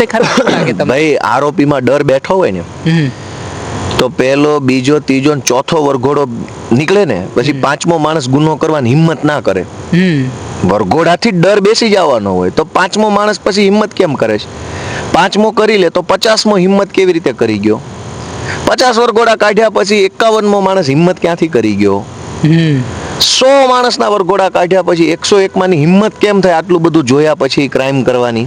તે ખરાબ લાગે તમને? ભાઈ આરોપીમાં ડર બેઠો હોય ને તો પહેલો બીજો ત્રીજો ને ચોથો વરઘોડો નીકળે ને પછી પાંચમો માણસ ગુનો કરવાની હિંમત ના કરે. વરઘોડાથી જ ડર બેસી જવાનો હોય તો પાંચમો માણસ પછી હિંમત કેમ કરે છે? પાંચમો કરી લે તો 50મો હિંમત કેવી રીતે કરી ગયો? 50 વરઘોડા કાઢ્યા પછી 51મો માણસ હિંમત ક્યાંથી કરી ગયો? 100 માણસના વરઘોડા કાઢ્યા પછી 101 માની હિંમત કેમ થાય આટલું બધું જોયા પછી ક્રાઇમ કરવાની?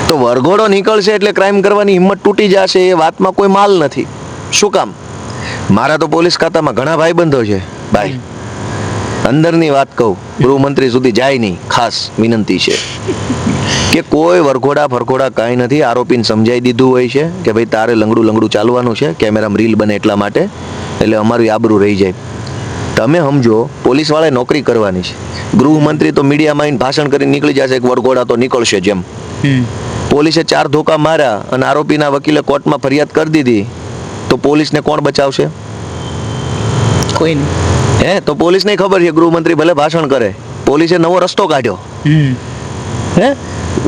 તો વરઘોડો નીકળશે એટલે ક્રાઇમ કરવાની હિંમત તૂટી જશે એ વાતમાં કોઈ માલ નથી. શું કામ? મારા તો પોલીસ ખાતામાં ઘણા ભાઈબંધો છે ભાઈ, અંદરની વાત કહું, ગૃહમંત્રી સુધી જાય નહીં, ખાસ વિનંતી છે કે કોઈ વરઘોડા ફરઘોડા કાંઈ નથી. આરોપીને સમજાઈ દીધું હોય છે કે ભાઈ તારે લંગડું લંગડું ચાલવાનું છે, કેમેરામાં રીલ બને એટલા માટે, એટલે અમારું આબરૂ રહી જાય. તમે સમજો, પોલીસવાળાએ નોકરી કરવાની છે. ગૃહમંત્રી તો મીડિયામાં આવીને ભાષણ કરીને નીકળી જશે કે વરઘોડા તો નીકળશે જેમ. પોલીસે 4 ધોકા માર્યા અને આરોપીના વકીલે કોર્ટમાં ફરિયાદ કરી દીધી તો પોલીસને કોણ બચાવશે? કોઈ નહીં. તો પોલીસને ખબર છે ગૃહમંત્રી ભલે ભાષણ કરે, પોલીસે નવો રસ્તો કાઢ્યો.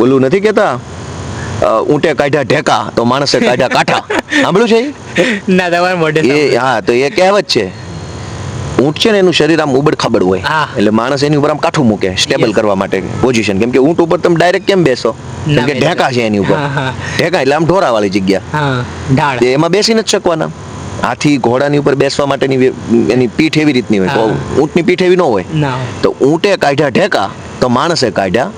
ઓલું નથી કેતા ઊંટે કાઢ્યા ઢેકા તો માણસે કાઢ્યા કાંઠા. સાંભળ્યું છે ના, તમારે મોઢે એ? હા, તો એ કહેવત છે. ઊંટ છે ને એનું શરીર આમ ઉબડ ખાબડ હોય, એટલે માણસ એની ઉપર આમ કાઠું મૂકે સ્ટેબલ કરવા માટે પોઝિશન. કેમ કે ઊંટ ઉપર તમે ડાયરેક્ટ કેમ બેસો? કેમ કે ઢેકા છે એની ઉપર. ઢેકા એટલે આમ ઢોરા વાળી જગ્યા, એમાં બેસી નથી શકવાના. હાથી ઘોડાની ઉપર બેસવા માટેની એની પીઠ એવી રીતની હોય, તો ઊંટની પીઠ એવી ન હોય. તો ઊંટે કાઢ્યા ઢેકા તો માણસે કાઢ્યા